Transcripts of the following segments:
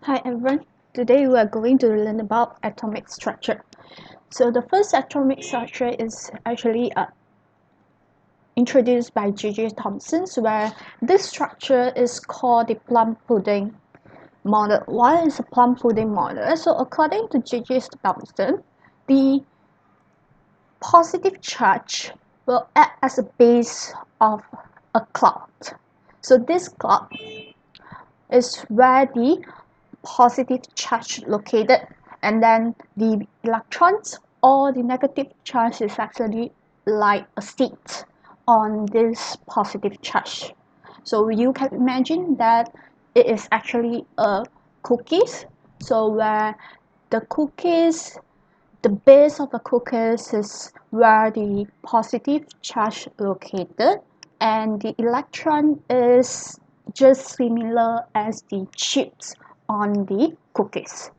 Hi everyone, today we are going to learn about atomic structure. So the first atomic structure is actually introduced by J.J. Thomson, where this structure is called the plum pudding model. Why is a plum pudding model? So according to J.J. Thomson, the positive charge will act as a base of a cloud. So this cloud is where the positive charge located, and then the electrons or the negative charge is actually like a seat on this positive charge. So you can imagine that it is actually a cookies, so where the cookies, the base of the cookies is where the positive charge located, and the electron is just similar as the chips on the cookies.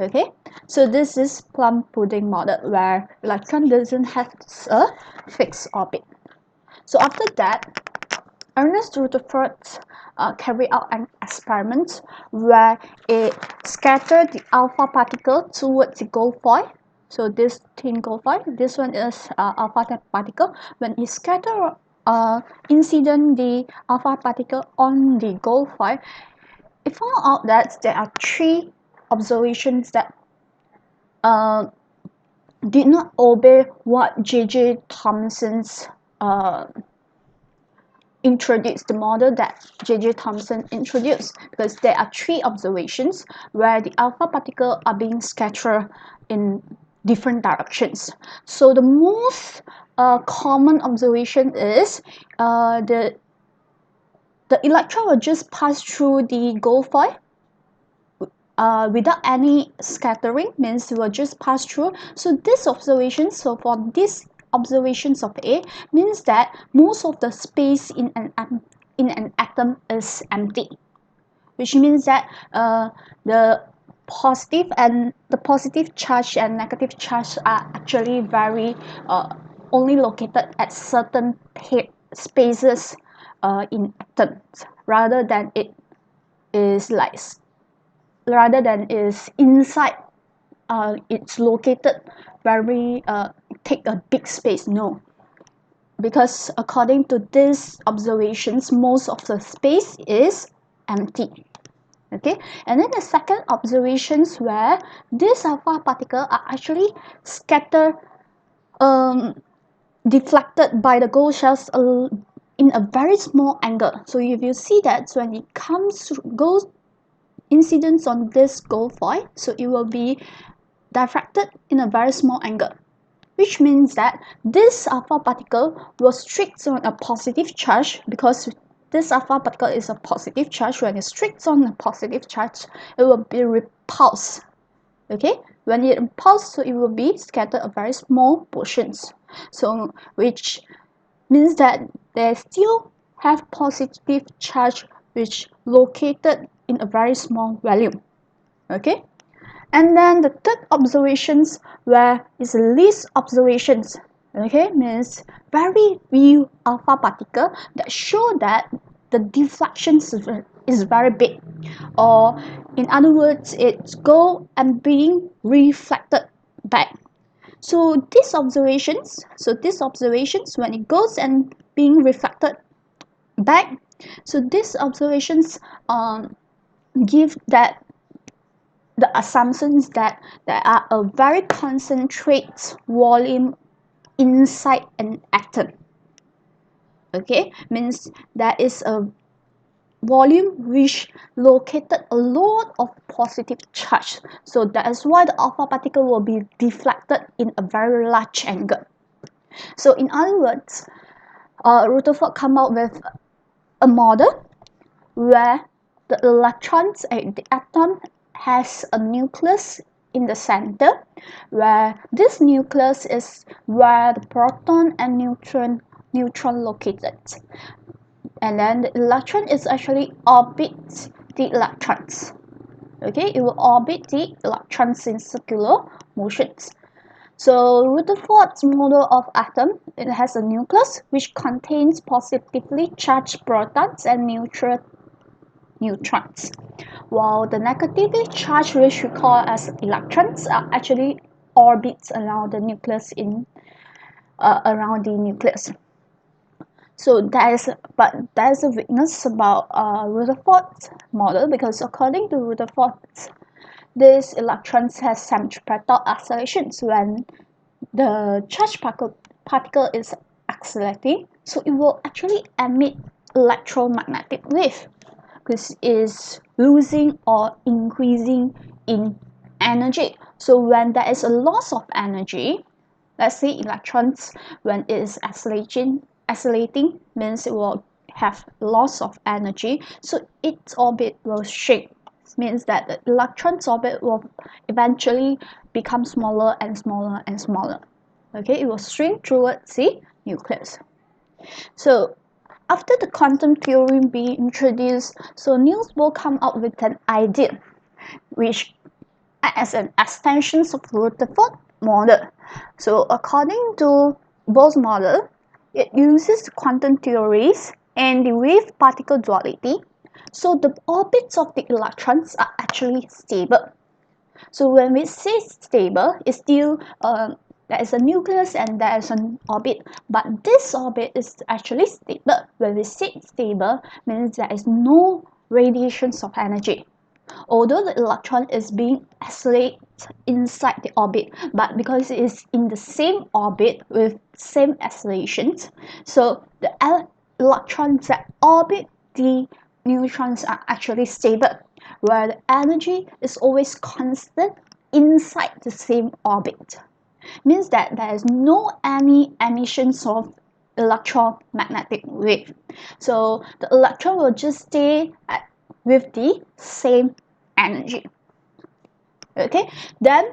Okay, so this is plum pudding model where electron doesn't have a fixed orbit. So after that, Ernest Rutherford carried out an experiment where it scattered the alpha particle towards the gold foil. So this thin gold foil, this one is alpha particle. When it scattered incident the alpha particle on the gold foil, it found out that there are three observations that did not obey what J.J. Thomson's introduced, the model that J.J. Thomson introduced, because there are three observations where the alpha particles are being scattered in different directions. So the most common observation is the electron will just pass through the gold foil without any scattering, means it will just pass through. So this observation, so for this observations of A, means that most of the space in an atom is empty, which means that the positive charge and negative charge are actually very only located at certain spaces in atoms, rather than it is like is inside, it's located very take a big space. No, because according to these observations, most of the space is empty. Okay, and then the second observations where these alpha particles are actually scattered, deflected by the gold shells in a very small angle. So if you see that when it goes incidence on this gold foil, so it will be diffracted in a very small angle, which means that this alpha particle will strike on a positive charge, because this alpha particle is a positive charge. When it strikes on a positive charge, it will be repulsed. Okay, when it repulsed, so it will be scattered a very small portions, so which means that they still have positive charge which located in a very small volume. Okay, and then the third observations where is least observations. Okay, means very few alpha particle that show that the deflection is very big, or in other words, it's go and being reflected back. So these observations, when it goes and being reflected back, so these observations give that the assumptions that there are a very concentrated volume inside an atom. Okay, means there is a volume which located a lot of positive charge. So that is why the alpha particle will be deflected in a very large angle. So in other words, Rutherford come up with a model where the electrons, the atom has a nucleus in the center, where this nucleus is where the proton and neutron located, and then the electron is actually orbit the electrons. Okay, it will orbit the electrons in circular motions. So Rutherford's model of atom, it has a nucleus which contains positively charged protons and neutrons, while the negatively charged, which we call as electrons, are actually orbits around the nucleus around the nucleus. So there's a weakness about Rutherford's model, because according to Rutherford, these electrons have centripetal accelerations when the charged particle is accelerating, so it will actually emit electromagnetic wave, because it is losing or increasing in energy. So when there is a loss of energy, let's say electrons, when it is accelerating means it will have loss of energy, so its orbit will shrink. This means that the electron's orbit will eventually become smaller and smaller and smaller. Okay, it will shrink towards the nucleus. So after the quantum theory being introduced, so Niels Bohr come up with an idea which as an extension of Rutherford model. So according to Bohr's model, it uses quantum theories and the wave-particle duality. So the orbits of the electrons are actually stable. So when we say stable, it's still there is a nucleus and there is an orbit, but this orbit is actually stable. When we say stable, means there is no radiations of energy. Although the electron is being accelerated inside the orbit, but because it is in the same orbit with same accelerations, so the electrons that orbit the neutrons are actually stable, where the energy is always constant inside the same orbit. Means that there is no any emissions of electromagnetic wave. So the electron will just stay with the same energy. Okay, then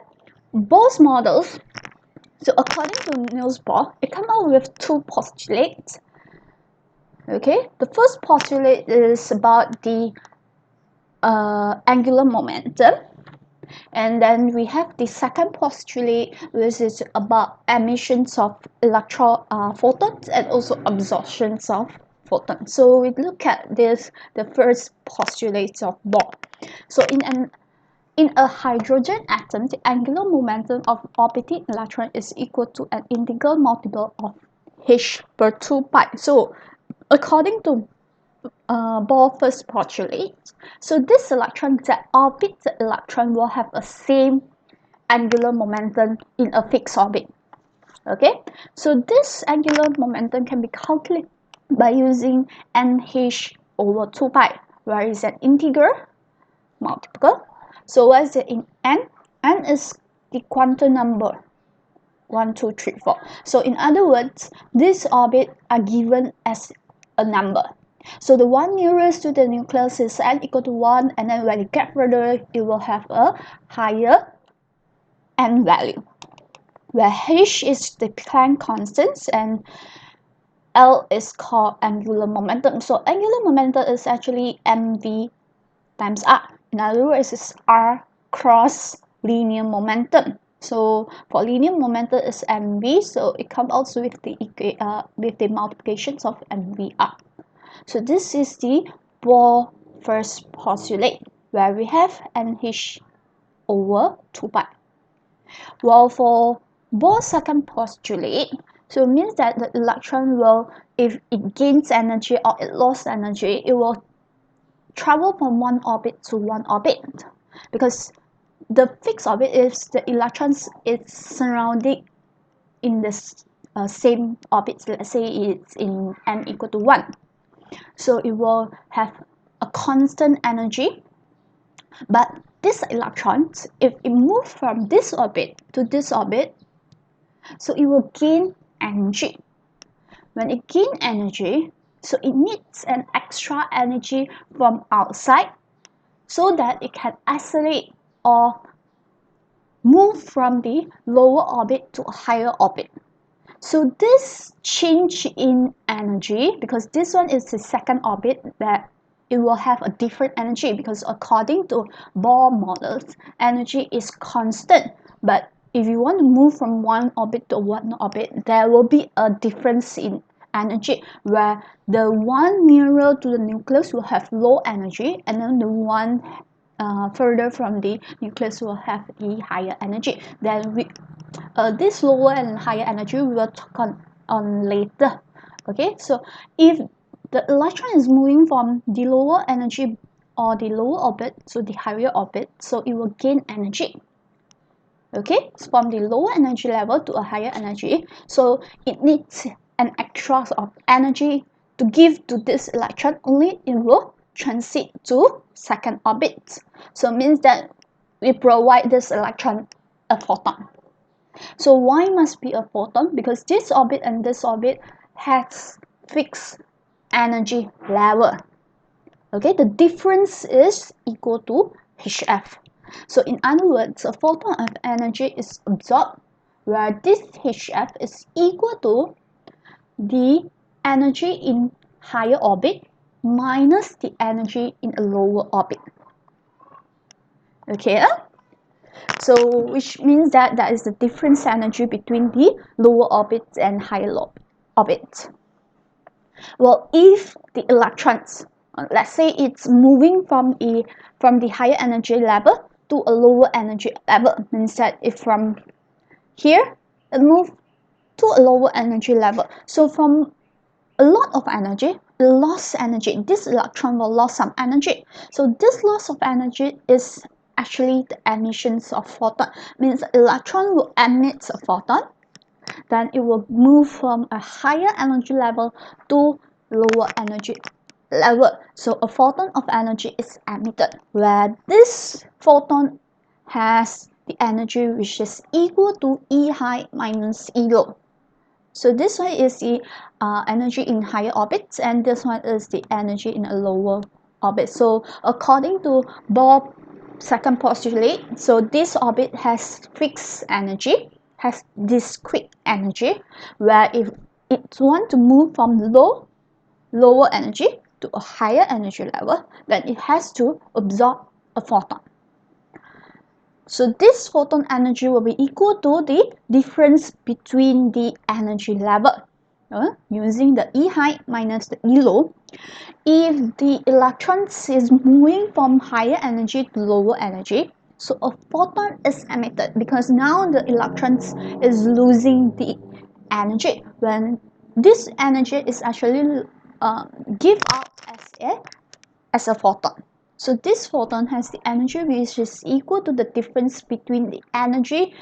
Bohr's models. So according to Niels Bohr, it comes out with two postulates. Okay, the first postulate is about the angular momentum, and then we have the second postulate, which is about emissions of photons and also absorptions of photons. So we look at this, the first postulate of Bohr. So in a hydrogen atom, the angular momentum of orbiting electron is equal to an integral multiple of h per 2 pi. So according to Bohr first postulate, so this electron that orbits the electron will have a same angular momentum in a fixed orbit. Okay, so this angular momentum can be calculated by using nh over 2 pi, where is an integral multiple. So what is it in n? N is the quantum number 1, 2, 3, 4. So in other words, these orbits are given as a number. So the one nearest to the nucleus is n equal to 1, and then when you get further, it will have a higher n value, where h is the Planck constant and L is called angular momentum. So angular momentum is actually mv times r. In other words, it's r cross linear momentum. So for linear momentum is mv, so it comes out with the multiplications of mvr. So this is the Bohr first postulate, where we have nh over 2 pi. While for Bohr's second postulate, so it means that the electron will, if it gains energy or it lost energy, it will travel from one orbit to one orbit, because the fixed orbit is the electrons is surrounding in the same orbit. Let's say it's in n equal to 1, so it will have a constant energy. But this electrons, if it moves from this orbit to this orbit, so it will gain energy. When it gains energy, so it needs an extra energy from outside so that it can accelerate or move from the lower orbit to a higher orbit. So this change in energy, because this one is the second orbit, that it will have a different energy, because according to Bohr models, energy is constant. But if you want to move from one orbit to one orbit, there will be a difference in energy, where the one nearer to the nucleus will have low energy, and then the one further from the nucleus will have the higher energy. Then this lower and higher energy we will talk on later. Okay, so if the electron is moving from the lower energy or the lower orbit to the higher orbit, so it will gain energy. Okay, so from the lower energy level to a higher energy, so it needs an extra of energy to give to this electron, only it will transit to second orbit. So it means that we provide this electron a photon. So why must be a photon? Because this orbit and this orbit has fixed energy level. Okay, the difference is equal to HF. So in other words, a photon of energy is absorbed, where this HF is equal to the energy in higher orbit minus the energy in a lower orbit. Okay, so which means that there is the difference energy between the lower orbits and higher orbits. Well, if the electrons, let's say it's moving from the higher energy level to a lower energy level, means that if from here it moves to a lower energy level, so from a lot of energy, lost energy, this electron will lose some energy. So this loss of energy is actually the emissions of photon, means the electron will emit a photon, then it will move from a higher energy level to lower energy level. So a photon of energy is emitted, where this photon has the energy which is equal to E high minus E low. So this one is the energy in higher orbits, and this one is the energy in a lower orbit. So according to Bohr second postulate, so this orbit has fixed energy, has discrete energy, where if it want to move from lower energy to a higher energy level, then it has to absorb a photon. So this photon energy will be equal to the difference between the energy level, using the E high minus the E low. If the electrons is moving from higher energy to lower energy, so a photon is emitted, because now the electrons is losing the energy, when this energy is actually give out as a photon. So this photon has the energy which is equal to the difference between the energy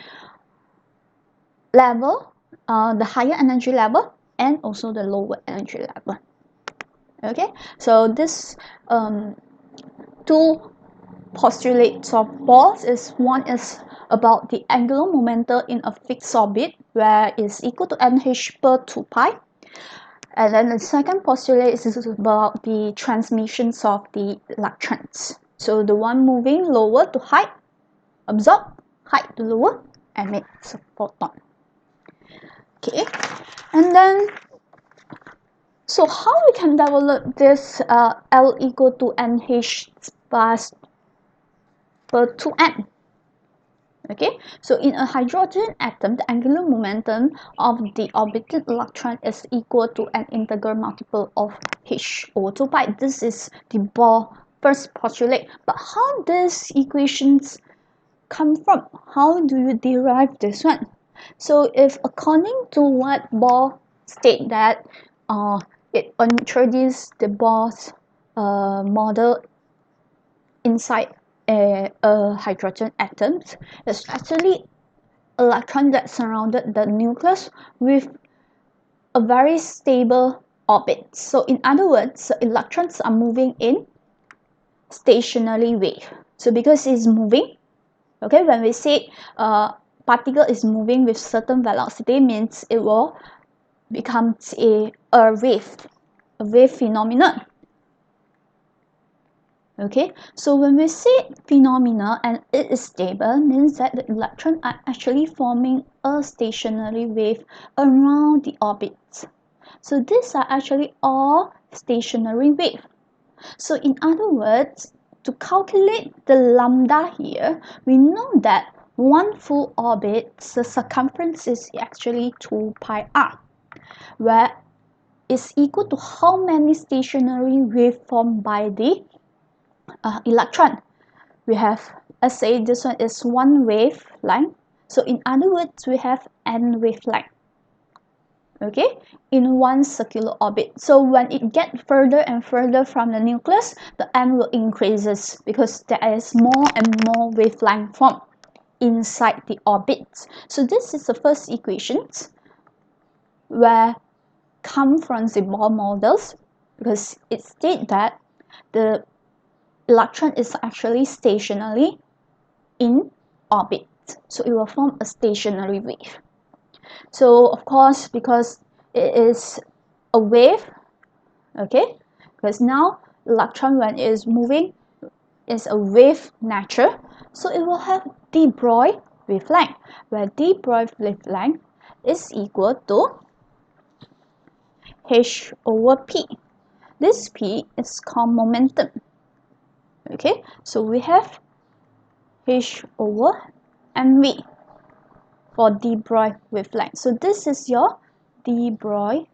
level, the higher energy level, and also the lower energy level. Okay, so this two postulates of Bohr is, one is about the angular momentum in a fixed orbit, where is equal to nh per 2 pi. And then the second postulate is about the transmissions of the electrons. So the one moving lower to high, absorb, high to lower, emits a photon. Okay, and then so how we can develop this L equal to nh plus per 2m? Okay, so in a hydrogen atom, the angular momentum of the orbital electron is equal to an integral multiple of h over 2 pi. This is the Bohr first postulate. But how these equations come from? How do you derive this one? So if according to what Bohr state that it introduced the Bohr's model inside a hydrogen atom, it's actually electron that surrounded the nucleus with a very stable orbit. So in other words, electrons are moving in stationary wave. So because it's moving, okay, when we say particle is moving with certain velocity, means it will become a wave phenomenon. Okay, so when we say phenomena and it is stable, means that the electrons are actually forming a stationary wave around the orbits. So these are actually all stationary wave. So in other words, to calculate the lambda here, we know that one full orbit, the circumference is actually 2 pi r, where is equal to how many stationary wave formed by the electron. We have, let's say this one is one wavelength, so in other words we have n wavelength, okay, in one circular orbit. So when it gets further and further from the nucleus, the n will increases because there is more and more wavelength formed inside the orbit. So this is the first equation where come from the Bohr models, because it states that the electron is actually stationary in orbit, so it will form a stationary wave. So of course, because it is a wave, okay, because now electron when it is moving is a wave nature, so it will have de Broglie wavelength, where de Broglie wavelength is equal to h over p. This p is called momentum, okay, so we have h over mv for de Broglie wavelength. So this is your de Broglie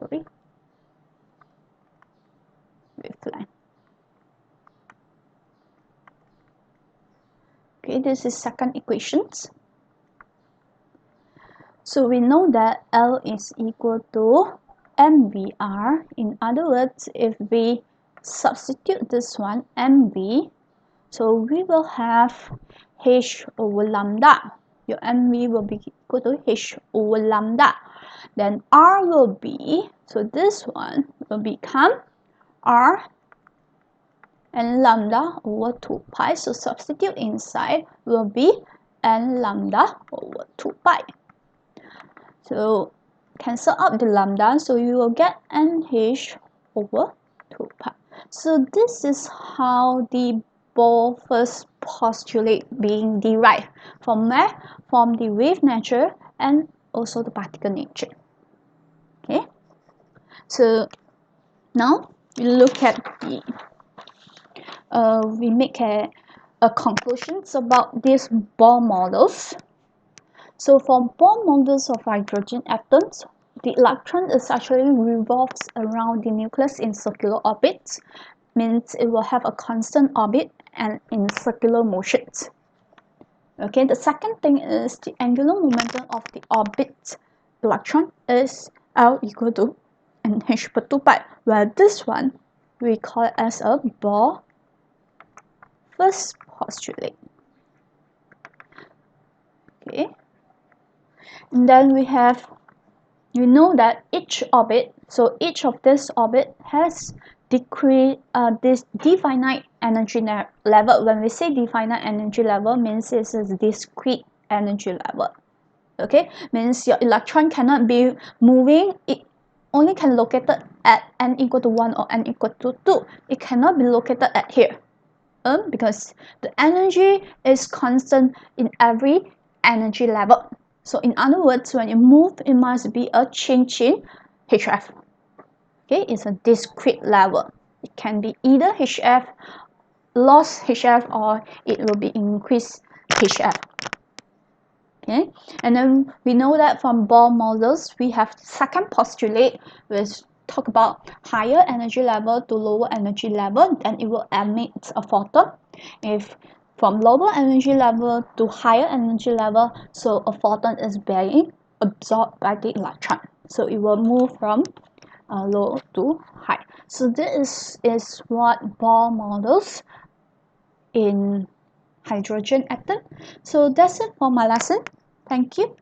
wavelength. Okay, this is second equations. So we know that L is equal to mvr. In other words, if we substitute this one mv, so we will have h over lambda. Your mv will be equal to h over lambda. Then r will be, so this one will become r and lambda over 2 pi. So substitute inside will be n lambda over 2 pi. So cancel out the lambda, so you will get nh over 2 pi. So this is how the Bohr first postulate being derived from where? From the wave nature and also the particle nature. Okay, so now we look at the we make a conclusions about these Bohr models. So for Bohr models of hydrogen atoms, the electron is actually revolves around the nucleus in circular orbits, means it will have a constant orbit and in circular motions. Okay, the second thing is the angular momentum of the orbit electron is L equal to nh per 2 pi, where this one we call it as a Bohr first postulate. Okay, and then we have, you know that each orbit, so each of this orbit has this definite energy level. When we say definite energy level, means it's a discrete energy level. Okay, means your electron cannot be moving, it only can located at n equal to 1 or n equal to 2. It cannot be located at here, because the energy is constant in every energy level. So in other words, when you move, it must be a change in HF. Okay, it's a discrete level. It can be either HF, lost HF, or it will be increased HF. Okay, and then we know that from Bohr models, we have second postulate, which talk about higher energy level to lower energy level, then it will emit a photon. If from lower energy level to higher energy level, so a photon is being absorbed by the electron, so it will move from low to high. So this is what Bohr models in hydrogen atom. So that's it for my lesson. Thank you.